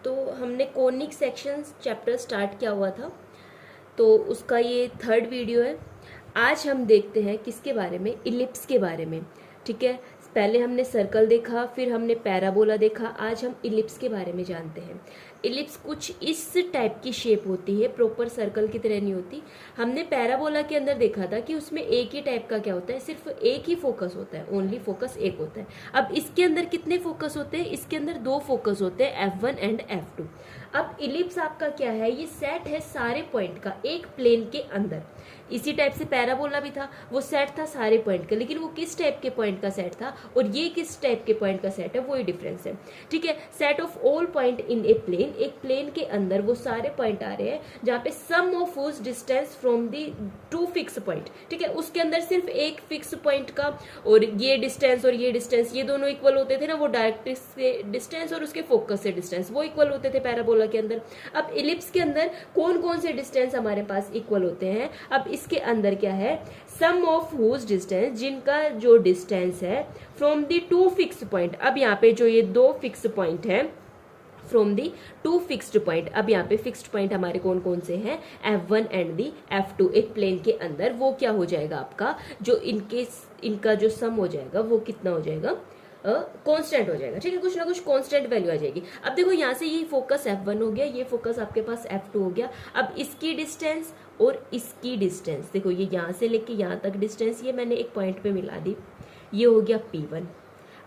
तो हमने conic sections chapter start किया हुआ था, तो उसका ये थर्ड वीडियो है। आज हम देखते हैं किसके बारे में, इलिप्स के बारे में। ठीक है, पहले हमने सर्कल देखा, फिर हमने पैराबोला देखा, आज हम इलिप्स के बारे में जानते हैं। इलिप्स कुछ इस टाइप की शेप होती है, प्रॉपर सर्कल की तरह नहीं होती। हमने पैराबोला के अंदर देखा था कि उसमें एक ही टाइप का क्या होता है, सिर्फ एक ही फोकस होता है, ओनली फोकस एक होता है। अब इसके अंदर कितने फोकस होते हैं, इसके अंदर दो फोकस होते हैं, F1 एंड F2। अब इलिप्स आपका क्या है, ये सेट है सारे पॉइंट का एक प्लेन के अंदर। इसी टाइप से पैराबोला भी था, वो सेट था सारे पॉइंट का, लेकिन वो किस टाइप के पॉइंट का सेट था और ये किस टाइप के पॉइंट का सेट है, वही डिफरेंस है। ठीक है, set of all point in a plane, एक प्लेन के अंदर वो सारे पॉइंट आ रहे हैं जहाँ पे sum of whose distance from the two fix point. ठीक है, उसके अंदर सिर्फ एक फिक्स पॉइंट का और ये डिस्टेंस और ये डिस्टेंस, ये दोनों इक्वल होते थे ना, वो डायरेक्ट्रिक्स से डिस्टेंस और उसके फोकस से डिस्टेंस, वो इक्वल होते थे पैराबोला के अंदर। अब इलिप्स के अंदर कौन कौन से डिस्टेंस हमारे पास इक्वल होते हैं, अब इसके अंदर क्या है, सम ऑफ हुज डिस्टेंस, जिनका जो डिस्टेंस है from the two fix point. अब यहाँ पे जो ये दो फिक्स पॉइंट है from the two fixed point, अब यहाँ पे फिक्स्ड पॉइंट हमारे कौन कौन से हैं, F1 एंड दी F2, एक प्लेन के अंदर। वो क्या हो जाएगा आपका, जो इनका जो सम हो जाएगा वो कितना हो जाएगा, कांस्टेंट हो जाएगा। ठीक है, कुछ ना कुछ कांस्टेंट वैल्यू आ जाएगी। अब देखो यहाँ से ये फोकस F1 हो गया, ये फोकस आपके पास F2 हो गया। अब इसकी डिस्टेंस और इसकी डिस्टेंस देखो, ये यहाँ से लेके यहाँ तक डिस्टेंस, ये मैंने एक पॉइंट पे मिला दी, ये हो गया P1।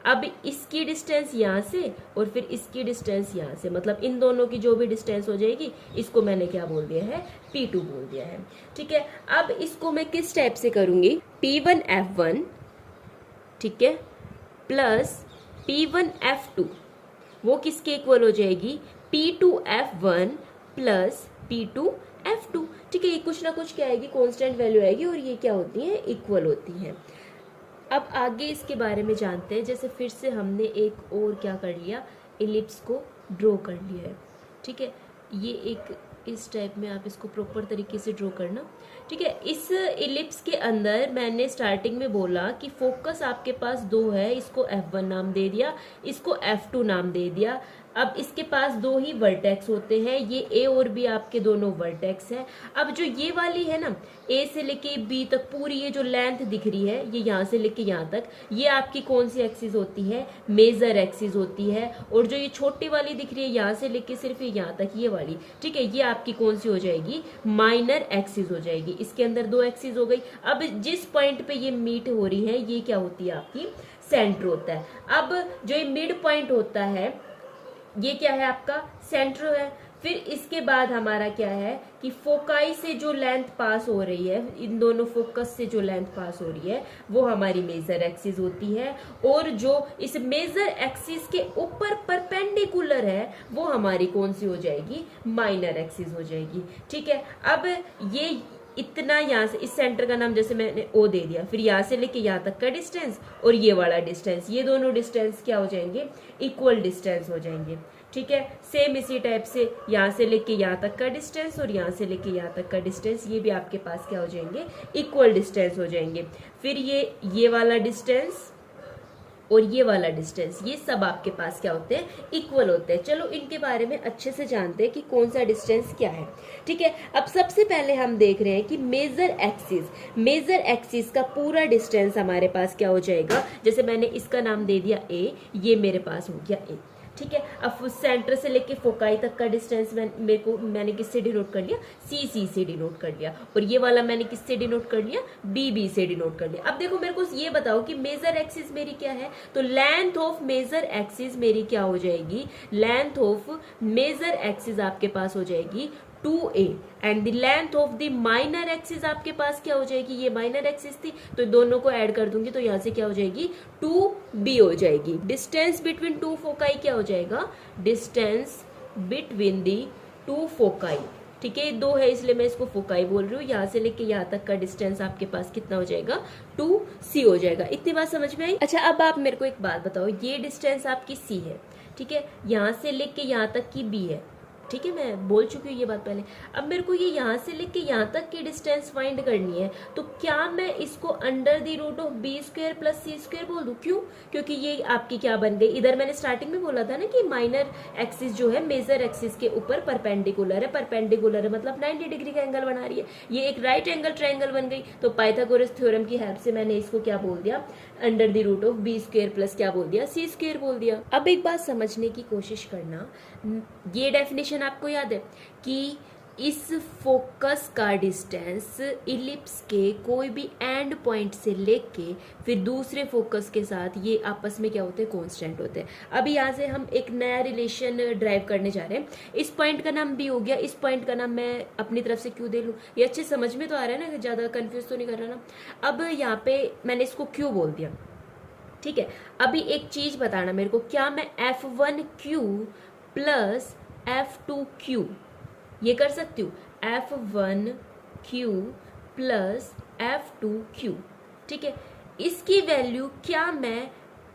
अब इसकी डिस्टेंस यहाँ से और फिर इसकी डिस्टेंस यहाँ से, मतलब इन दोनों की जो भी डिस्टेंस हो जाएगी, इसको मैंने क्या बोल दिया है, P2 बोल दिया है। ठीक है, अब इसको मैं किस टाइप से करूंगी, P1 F1, ठीक है, प्लस P1 F2, वो किसके इक्वल हो जाएगी, P2 F1 plus P2 F2। ठीक है, ये कुछ ना कुछ क्या आएगी, कांस्टेंट वैल्यू आएगी और ये क्या होती है, इक्वल होती हैं। अब आगे इसके बारे में जानते हैं। जैसे फिर से हमने एक और क्या कर लिया, इलिप्स को ड्रॉ कर लिया है। ठीक है, ये एक इस टाइप में आप इसको प्रॉपर तरीके से ड्रॉ करना। ठीक है, इस इलिप्स के अंदर मैंने स्टार्टिंग में बोला कि फोकस आपके पास दो है, इसको F1 नाम दे दिया, इसको F2 नाम दे दिया। अब इसके पास दो ही वर्टेक्स होते हैं, ये A और B आपके दोनों वर्टेक्स हैं। अब जो ये वाली है ना, A से लेके B तक पूरी ये जो लेंथ दिख रही है, ये यहाँ से लेके यहाँ तक, ये आपकी कौन सी एक्सिस होती है, मेजर एक्सिस होती है। और जो ये छोटी वाली दिख रही है, यहाँ से लेके सिर्फ यहाँ तक, ये वाली, ठीक है, ये आपकी कौन सी हो जाएगी, माइनर एक्सिस हो जाएगी। इसके अंदर दो एक्सिस हो गई। अब जिस पॉइंट पे ये मीट हो रही है, ये क्या होती है, आपकी सेंटर होता है। अब जो ये मिड पॉइंट होता है, ये क्या है, आपका सेंटर है। फिर इसके बाद हमारा क्या है कि फोकाई से जो लेंथ पास हो रही है, इन दोनों फोकस से जो लेंथ पास हो रही है, वो हमारी मेजर एक्सिस होती है। और जो इस मेजर एक्सिस के ऊपर परपेंडिकुलर है, वो हमारी कौन सी हो जाएगी, माइनर एक्सिस हो जाएगी। ठीक है, अब ये इतना यहाँ से, इस सेंटर का नाम जैसे मैंने O दे दिया, फिर यहाँ से लेके यहाँ तक का डिस्टेंस और ये वाला डिस्टेंस, ये दोनों डिस्टेंस क्या हो जाएंगे, इक्वल डिस्टेंस हो जाएंगे। ठीक है, सेम इसी टाइप से यहाँ से लेके यहाँ तक का डिस्टेंस और यहाँ से लेके यहाँ तक का डिस्टेंस, ये भी आपके पास क्या हो जाएंगे, इक्वल डिस्टेंस हो जाएंगे। फिर ये वाला डिस्टेंस और ये वाला डिस्टेंस, ये सब आपके पास क्या होते हैं, इक्वल होते हैं। चलो इनके बारे में अच्छे से जानते हैं कि कौन सा डिस्टेंस क्या है। ठीक है, अब सबसे पहले हम देख रहे हैं कि मेजर एक्सिस का पूरा डिस्टेंस हमारे पास क्या हो जाएगा। जैसे मैंने इसका नाम दे दिया A, ये मेरे पास हो गया A। ठीक है, अब सेंटर से लेके फोकाई तक का डिस्टेंस मैंने किससे डिनोट कर लिया, C से डिनोट कर लिया। और ये वाला मैंने किससे डिनोट कर लिया, B से डिनोट कर लिया। अब देखो मेरे को ये बताओ कि मेजर एक्सिस मेरी क्या है, तो लेंथ ऑफ मेजर एक्सिस मेरी क्या हो जाएगी, लेंथ ऑफ मेजर एक्सिस आपके पास हो जाएगी 2A and the length of the minor axis आपके पास क्या हो जाएगी, ये माइनर एक्सिस थी, तो दोनों को ऐड कर दूंगी तो यहाँ से क्या हो जाएगी, 2B हो जाएगी। डिस्टेंस बिटवीन टू फोकाई क्या हो जाएगा, distance between the two foci. ठीक है, दो है इसलिए मैं इसको फोकाई बोल रही हूँ। यहाँ से लेके यहाँ तक का डिस्टेंस आपके पास कितना हो जाएगा, 2C हो जाएगा। इतनी बात समझ में आई। अच्छा, अब आप मेरे को एक बात बताओ, ये डिस्टेंस आपकी C है, ठीक है, यहाँ से लेके यहाँ तक की B है, ठीक है, मैं बोल चुकी हूँ ये बात पहले। अब मेरे को ये यहाँ से लेके यहाँ तक की डिस्टेंस फाइंड करनी है, तो क्या मैं इसको under the root of B square plus C square बोल दूँ? क्यों? क्योंकि ये आपकी क्या बन गई, इधर मैंने स्टार्टिंग में बोला था ना कि माइनर एक्सिस जो है मेजर एक्सिस के ऊपर परपेंडिकुलर है, परपेंडिकुलर है मतलब 90 डिग्री का एंगल बना रही है, ये एक राइट एंगल ट्रायंगल बन गई। तो पाइथागोरस थ्योरम की हेल्प से मैंने इसको क्या बोल दिया, under the root of B square plus क्या बोल दिया, सी स्क्वायर बोल दिया। अब एक बात समझने की कोशिश करना, ये डेफिनेशन आपको याद है कि इस फोकस का डिस्टेंस इलिप्स के कोई भी एंड पॉइंट से लेके फिर दूसरे फोकस के साथ ये आपस में क्या होते हैं, कांस्टेंट होते हैं। अभी यहाँ से हम एक नया रिलेशन ड्राइव करने जा रहे हैं। इस पॉइंट का नाम बी हो गया, इस पॉइंट का नाम मैं अपनी तरफ से क्यू दे लूँ। ये अच्छे समझ में तो आ रहा है ना, ज़्यादा कंफ्यूज तो नहीं कर रहा ना। अब यहाँ पे मैंने इसको क्यू बोल दिया, ठीक है। अभी एक चीज बताना मेरे को, क्या मैं F1Q प्लस F2Q ये कर सकती हूँ? F1Q प्लस F2Q, ठीक है। इसकी वैल्यू क्या मैं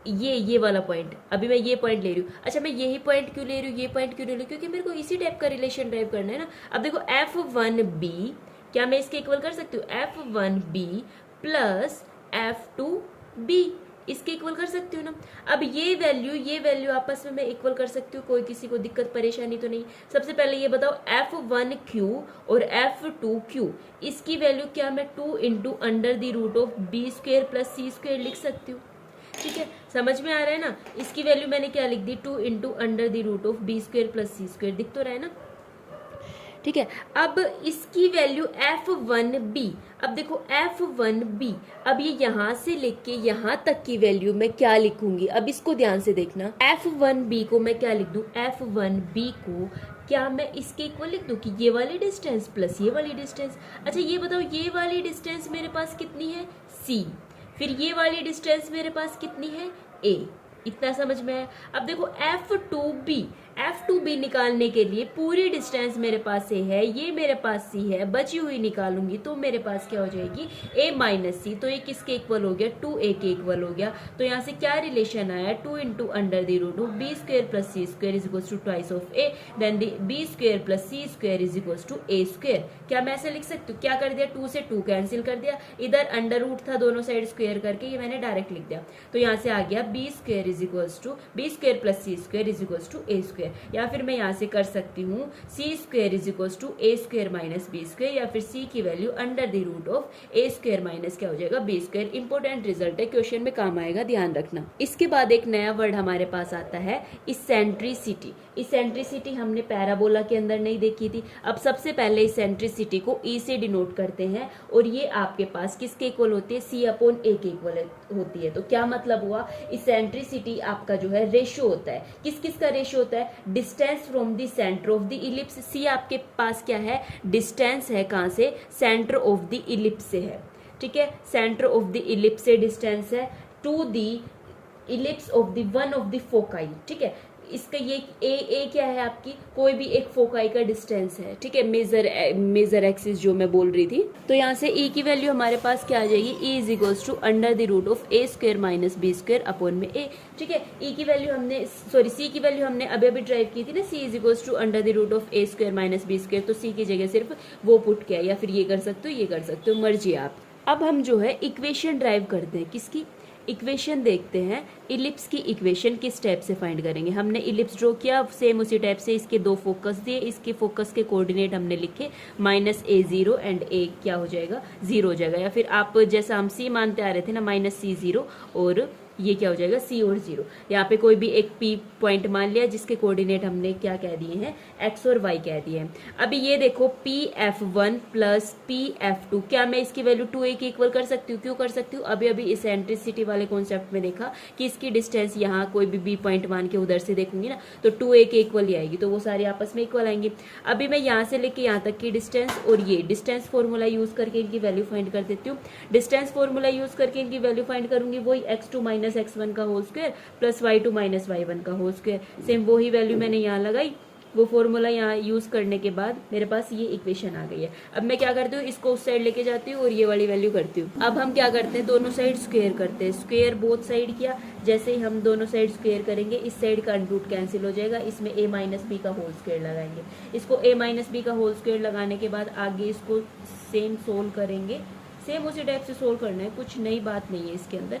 ये वाला पॉइंट, अभी मैं ये पॉइंट ले रही हूँ, अच्छा मैं यही पॉइंट क्यों ले रही हूँ, ये पॉइंट क्यों ले रही हूँ? क्योंकि मेरे को इसी टाइप का रिलेशन ड्राइव करना है ना। अब देखो F1B क्या मैं इसके इक्वल कर सकती हूँ? F1B प्लस F2B इसके इक्वल कर सकती हूँ ना। अब ये वैल्यू आपस में मैं इक्वल कर सकती हूँ, कोई किसी को दिक्कत परेशानी तो नहीं। सबसे पहले ये बताओ F1Q और F2Q इसकी वैल्यू क्या मैं 2 into under the root of B square plus C square लिख सकती हूँ? ठीक है, समझ में आ रहा है ना। इसकी वैल्यू मैंने क्या लिख दी, 2 into under the root of B square plus C square, दिख तो रहा है ना। ठीक है, अब इसकी वैल्यू F1B, अब देखो F1B, अब ये यहाँ से लेके यहाँ तक की वैल्यू मैं क्या लिखूंगी, अब इसको ध्यान से देखना। F1B को मैं क्या लिख दूं, F1B को क्या मैं इसके इक्वल लिख दूं कि ये वाली डिस्टेंस प्लस ये वाली डिस्टेंस। अच्छा ये बताओ, ये वाली डिस्टेंस मेरे पास कितनी है, C, फिर ये वाली डिस्टेंस मेरे पास कितनी है, A। इतना समझ में है। अब देखो F2B निकालने के लिए पूरी डिस्टेंस मेरे पास से है, ये मेरे पास C है, बची हुई निकालूंगी तो मेरे पास क्या हो जाएगी, A माइनस C। तो ये किसके इक्वल हो गया, 2A के इक्वल हो गया। तो यहाँ से क्या रिलेशन आया, 2 into under the root of B square plus C square is equal to twice of A, then B square plus C square is equal to A square. क्या मैं ऐसे लिख सकती हूँ? क्या कर दिया, 2 से 2 कैंसिल कर दिया, इधर अंडर रूट था दोनों साइड स्क्वेयर करके, ये मैंने डायरेक्ट लिख दिया। तो यहाँ से आ गया B square is equals to B square plus C square is equals to A square. या फिर मैं यहाँ से कर सकती हूँ C square is equals to A square minus B square, या फिर सी की value under the root of A square minus क्या हो जाएगा, बी स्क्वेयर। इंपॉर्टेंट रिजल्ट है, क्वेश्चन में काम आएगा, ध्यान रखना। इसके बाद एक नया वर्ड हमारे पास आता है इसेंट्रिसिटी। इसेंट्रिसिटी हमने पैराबोला के अंदर नहीं देखी थी। अब सबसे पहले इसेंट्रिसिटी को ई से डिनोट करते हैं, और ये आपके पास किसके इक्वल होती है, सी अपॉन ए के इक्वल होती है। तो क्या मतलब हुआ, इसेंट्रिसिटी आपका जो है रेशियो होता है, किस किस का रेशियो होता है, distance from the centre of the ellipse. C आपके पास क्या है, डिस्टेंस है, कहां से, सेंटर ऑफ द इलिप्स से है, ठीक है, सेंटर ऑफ द इलिप्स से डिस्टेंस है to the ellipse of the one of the foci, ठीक है। इसका ये ए क्या है, आपकी कोई भी एक फोकाई का डिस्टेंस है, ठीक है, मेजर एक्सिस जो मैं बोल रही थी। तो यहाँ से ई की वैल्यू हमारे पास क्या आ जाएगी, E is equals to under the root of A square minus B square upon में ए, ठीक है। ई की वैल्यू हमने, सॉरी सी की वैल्यू हमने अभी अभी ड्राइव की थी ना, C is equals to under the root of A square minus B square. तो सी की जगह सिर्फ वो पुट किया, या फिर ये कर सकते हो, ये कर सकते हो, मर्जी आप। अब हम जो है इक्वेशन ड्राइव करते हैं, किसकी, इक्वेशन देखते हैं। इलिप्स की इक्वेशन किस टाइप से फाइंड करेंगे, हमने इलिप्स ड्रॉ किया, सेम उसी टाइप से इसके दो फोकस दिए, इसके फोकस के कोऑर्डिनेट हमने लिखे -a0 एंड a क्या हो जाएगा, 0 हो जाएगा। या फिर आप जैसा हम c मानते आ रहे थे ना, -c0, और ये क्या हो जाएगा, c और 0। यहाँ पे कोई भी एक p पॉइंट मान लिया जिसके कोऑर्डिनेट हमने क्या कह दिए हैं, x और y कह दिए हैं। अभी ये देखो pf1 प्लस pf2, क्या मैं इसकी वैल्यू 2a के इक्वल कर सकती हूँ? क्यों कर सकती हूँ, अभी अभी इसेंट्रिसिटी वाले कॉन्सेप्ट में देखा कि इसकी डिस्टेंस यहाँ कोई भी b पॉइंट मान के उधर से देखूंगी ना, तो 2a के इक्वल ही आएगी, तो वो सारे आपस में इक्वल आएंगे। अभी मैं यहाँ से लेके यहाँ तक की डिस्टेंस और ये डिस्टेंस फॉर्मूला यूज करके इनकी वैल्यू फाइंड कर देती हूँ। डिस्टेंस फॉर्मूला यूज करके इनकी वैल्यू फाइंड करूंगी, वही x2 माइनस x1 का whole square plus y2 minus y1 का होल स्क्वायर। सेम वही वैल्यू मैंने यहाँ लगाई, वो फॉर्मूला यहाँ यूज करने के बाद मेरे पास ये इक्वेशन आ गई है। अब मैं क्या करती हूँ, इसको उस साइड लेके जाती हूँ और ये वाली वैल्यू करती हूँ। अब हम क्या करते हैं, दोनों साइड स्क्वायर करते हैं। स्क्वायर बोथ साइड किया, जैसे ही हम दोनों साइड स्क्वायर करेंगे इस साइड का अंडर रूट कैंसिल हो जाएगा, इसमें a माइनस बी का होल स्क्वायर लगाएंगे। इसको a माइनस बी का होल स्क्वायर लगाने के बाद आगे इसको सेम सोल्व करेंगे। सेम उसी टाइप से सोल्व करना है, कुछ नई बात नहीं है इसके अंदर,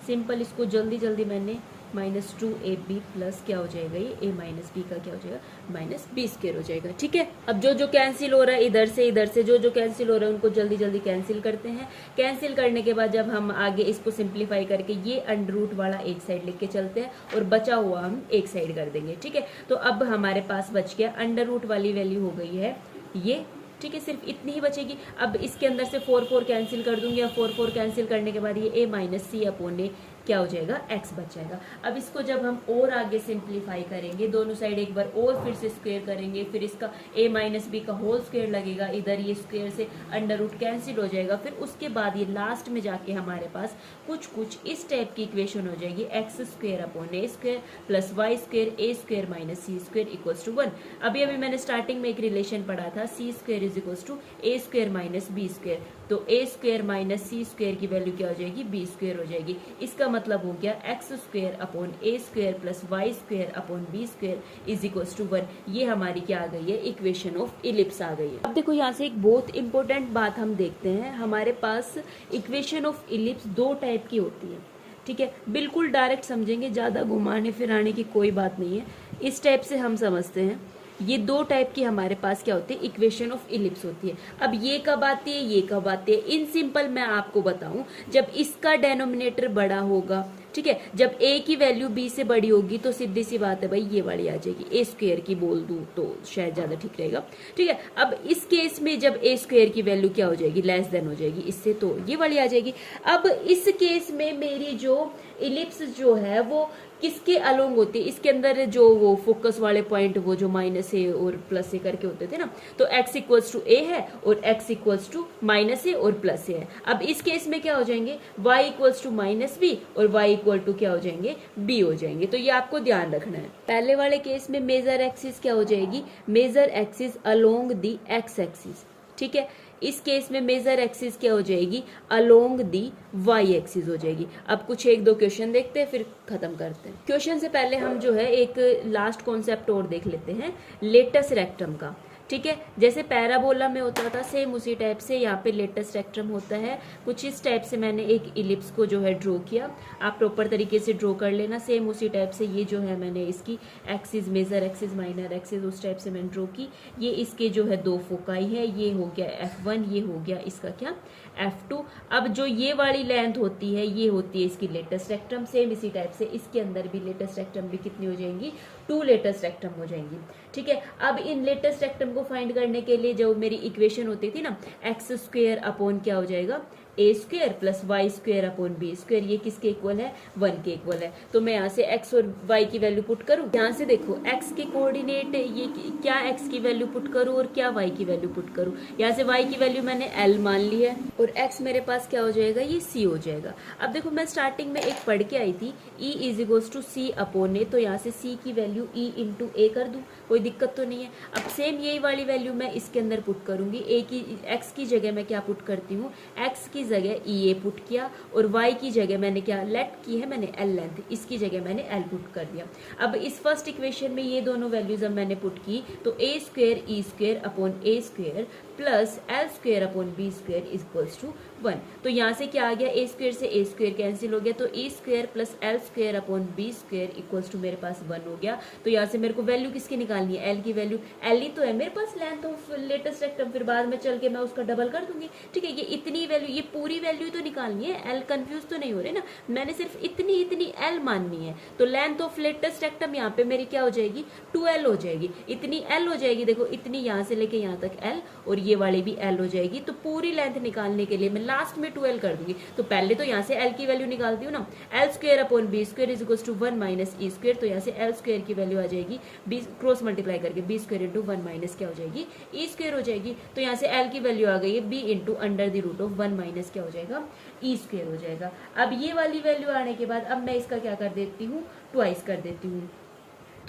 सिंपल। इसको जल्दी जल्दी मैंने -2ab प्लस क्या हो जाएगा, ये a माइनस बी का क्या हो जाएगा, माइनस बी स्क्वायर हो जाएगा। ठीक है, अब जो जो कैंसिल हो रहा है इधर से जो जो कैंसिल हो रहा है उनको जल्दी जल्दी कैंसिल करते हैं। कैंसिल करने के बाद जब हम आगे इसको सिंप्लीफाई करके ये अंडर रूट वाला एक साइड लेके चलते हैं और बचा हुआ हम एक साइड कर देंगे। ठीक है, तो अब हमारे पास बच गया अंडर रूट वाली वैल्यू हो गई है ये। ठीक है, सिर्फ इतनी ही बचेगी। अब इसके अंदर से 4 कैंसिल कर दूंगी, और 4 कैंसिल करने के बाद ये a माइनस सी अपॉन ए क्या हो जाएगा, x बच जाएगा। अब इसको जब हम और आगे सिंप्लीफाई करेंगे, दोनों साइड एक बार और फिर से स्क्वायर करेंगे, फिर इसका a माइनस बी का होल स्क्वायर लगेगा, इधर ये स्क्वायर से अंडर रूट कैंसिल हो जाएगा। फिर उसके बाद ये लास्ट में जाके हमारे पास कुछ इस टाइप की इक्वेशन हो जाएगी, X square upon A square plus Y square A square minus C square equals to 1। अभी मैंने स्टार्टिंग में एक रिलेशन पढ़ा था, C square is equals to A square minus B square. तो A square minus C square की value क्या हो जाएगी, बी स्क्वायर हो जाएगी। इसका मतलब हो गया X square upon A square plus Y square upon B square is equals to 1। ये हमारी क्या आ गई है, इक्वेशन ऑफ इलिप्स आ गई है। अब देखो यहाँ से एक बहुत इंपॉर्टेंट बात हम देखते हैं, हमारे पास इक्वेशन ऑफ इलिप्स दो टाइप की होती है। ठीक है, बिल्कुल डायरेक्ट समझेंगे, ज्यादा घुमाने फिराने की कोई बात नहीं है। इस टाइप से हम समझते हैं, ये दो टाइप की हमारे पास क्या होती है, इक्वेशन ऑफ इलिप्स होती है। अब ये कब आती है, ये कब आती है, इन सिंपल मैं आपको बताऊं, जब इसका डेनोमिनेटर बड़ा होगा। ठीक है, जब a की वैल्यू b से बड़ी होगी तो सीधी सी बात है भाई ये वाली आ जाएगी, a स्क्वायर की बोल दूं तो शायद ज्यादा ठीक रहेगा। ठीक है, अब इस केस में जब a स्क्वायर की वैल्यू क्या हो जाएगी, लेस देन हो जाएगी इससे, तो ये वाली आ जाएगी। अब इस केस में मेरी जो इलिप्स जो है वो किसके अलोंग होती है, इसके अंदर जो वो फोकस वाले पॉइंट वो जो माइनस ए और प्लस ए करके होते थे ना, तो x इक्वल्स टू ए है और x इक्वल्स टू माइनस ए और प्लस ए है। अब इस केस में क्या हो जाएंगे, y equals to minus B और y इक्वल टू क्या हो जाएंगे, b हो जाएंगे। तो ये आपको ध्यान रखना है। पहले वाले केस में मेजर एक्सिस क्या हो जाएगी, major axis along the x axis. ठीक है, इस केस में मेजर एक्सिस क्या हो जाएगी, अलोंग दी वाई एक्सिस हो जाएगी। अब कुछ एक दो क्वेश्चन देखते हैं फिर खत्म करते हैं। क्वेश्चन से पहले हम जो है एक लास्ट कॉन्सेप्ट और देख लेते हैं, लेटस रेक्टम का। ठीक है, जैसे पैराबोला में होता था सेम उसी टाइप से यहाँ पे लेटस रेक्टम होता है। कुछ इस टाइप से मैंने एक इलिप्स को जो है ड्रॉ किया, आप प्रॉपर तरीके से ड्रॉ कर लेना। सेम उसी टाइप से ये जो है मैंने इसकी axis, major axis minor axis उस टाइप से मैंने ड्रॉ की। ये इसके जो है दो फोकाई है, ये हो गया F1, ये हो गया इसका क्या F2। अब जो ये वाली लेंथ होती है ये होती है इसकी लेटस रेक्टम। सेम इसी टाइप से इसके अंदर भी लेटस रेक्टम भी कितनी हो जाएंगी, 2 लेटस रेक्टम हो जाएंगी। ठीक है, अब इन लेटस रेक्टम को फाइंड करने के लिए जो मेरी इक्वेशन होती थी ना, एक्स स्क्वायर अपॉन क्या हो जाएगा, A square plus Y square upon B square, ये किसके इक्वल है, 1 के इक्वल है। तो मैं यहाँ से x और y की वैल्यू पुट करूँ, यहाँ से देखो x के कोऑर्डिनेट ये क्या x की वैल्यू पुट करूँ और क्या y की वैल्यू पुट करूँ। यहाँ से y की वैल्यू मैंने l मान ली है और x मेरे पास क्या हो जाएगा, ये c हो जाएगा। अब देखो मैं स्टार्टिंग में एक पढ़ के आई थी, e is equals to c upon A, तो यहाँ से c की वैल्यू e इंटू ए कर दूँ, कोई दिक्कत तो नहीं है। अब सेम यही वाली वैल्यू मैं इसके अंदर पुट करूंगी, a की x की जगह मैं क्या पुट करती हूँ, x की जगह ई ए पुट किया और y की जगह मैंने क्या लेट की है, मैंने l लेंथ, इसकी जगह मैंने l पुट कर दिया। अब इस फर्स्ट इक्वेशन में ये दोनों वैल्यूज अब मैंने पुट की, तो a square E square upon A square plus L square upon B square is equals to 1। तो यहाँ से क्या आ गया, ए स्क्वायर से ए स्क्वायर कैंसिल हो गया, तो A square plus L square upon B square equals to मेरे पास 1 हो गया। तो यहाँ से मेरे को वैल्यू किसकी निकालनी है, एल की वैल्यू, एल ही तो है मेरे पास लेंथ ऑफ लेटेस्ट रेक्टम, फिर बाद में चल के मैं उसका डबल कर दूंगी। ठीक है, ये इतनी वैल्यू, ये पूरी वैल्यू तो निकालनी है, एल कंफ्यूज तो नहीं हो रहे ना, मैंने सिर्फ इतनी एल माननी है। तो लेंथ ऑफ लेटेस्ट रेक्टम यहाँ पे मेरी क्या हो जाएगी, 2l हो जाएगी, इतनी l हो जाएगी। देखो इतनी यहाँ से लेके यहाँ तक l और ये वाली भी l हो जाएगी। तो पूरी लेंथ निकालने के लिए मैं लास्ट में 2l कर दूंगी। तो पहले तो यहाँ से l की वैल्यू निकालती हूँ ना, L square upon B square is equals to 1 minus E square. तो यहाँ से एल स्क्वायर की वैल्यू आ जाएगी, बी क्रॉस मल्टीप्लाई करके बी स्क्वायर इंटू 1 माइनस क्या हो जाएगी, ई स्क्वायर हो जाएगी। तो यहाँ से एल की वैल्यू आ गई है B into under the root of 1 minus क्या हो जाएगा, ई स्क्वायर हो जाएगा। अब ये वाली वैल्यू आने के बाद अब मैं इसका क्या कर देती हूँ, ट्वाइस कर देती हूँ।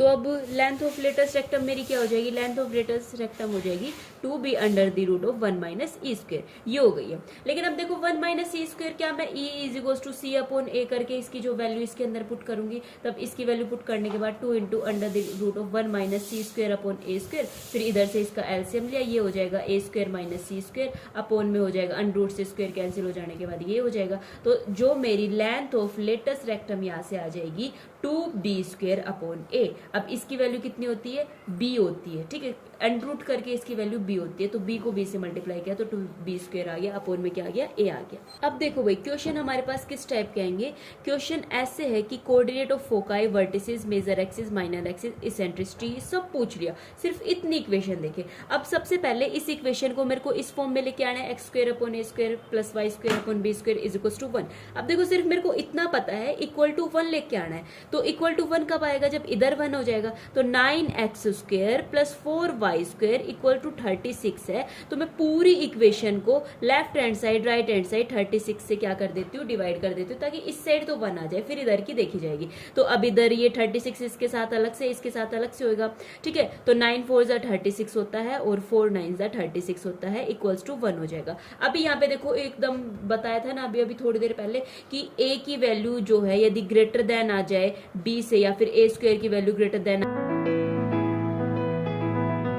तो अब लेंथ ऑफ लेटेस्ट रेक्टम मेरी क्या हो जाएगी, लेंथ ऑफ लेटेस्ट रेक्टम हो जाएगी 2b under the root of 1 minus E square, ये हो गई है। लेकिन अब देखो 1 माइनस ई स्क्वायर क्या, मैं e is equals to C upon A करके इसकी जो वैल्यू इसके अंदर पुट करूंगी, तब इसकी वैल्यू पुट करने के बाद 2 into under the root of 1 minus C square upon A square, फिर इधर से इसका एलसीएम लिया, ये हो जाएगा A square minus C square, upon में हो जाएगा अंडर रूट से स्क्वायर कैंसिल हो जाने के बाद ये हो जाएगा। तो जो मेरी लेंथ ऑफ लेटेस्ट रेक्टम यहाँ से आ जाएगी 2b स्क्वायर अपॉन ए। अब इसकी वैल्यू कितनी होती है, b होती है, ठीक है, अंडर रूट करके इसकी वैल्यू b होती है, तो b को b से मल्टीप्लाई किया तो 2b स्क्वायर आ गया, अपॉन में क्या आ गया, a आ गया। अब देखो भाई क्वेश्चन हमारे पास किस टाइप के आएंगे, क्वेश्चन ऐसे है कि coordinate of foci, vertices, major axis, minor axis, eccentricity सब पूछ लिया, सिर्फ इतनी इक्वेशन देखे। अब सबसे पहले इस इक्वेशन को मेरे को इस फॉर्म में लेके आना है, X square upon A square plus Y square upon B square is equal to 1। अब देखो सिर्फ मेरे को इतना पता है, इक्वल टू 1 लेके आना है, तो इक्वल टू 1 कब आएगा, जब इधर 1 हो जाएगा, तो 9x square plus 4y square equal to 36 है। तो मैं पूरी इक्वेशन को left hand side right hand side 36 से क्या कर देती हूँ, डिवाइड कर देती हूँ, ताकि इस साइड तो 1 आ जाए, फिर इधर की देखी जाएगी। तो अब इधर ये 36 इसके साथ अलग से, इसके साथ अलग से होगा, ठीक है। तो 9 4 जा 36 होता है और 4 9 जा 36 होता है, इक्वल्स टू 1 हो जाएगा। अभी यहाँ पे देखो एकदम बताया था ना अभी थोड़ी देर पहले कि a की वैल्यू जो है यदि ग्रेटर देन आ जाए b से, या फिर a स्क्वायर की वैल्यू ग्रेटर देन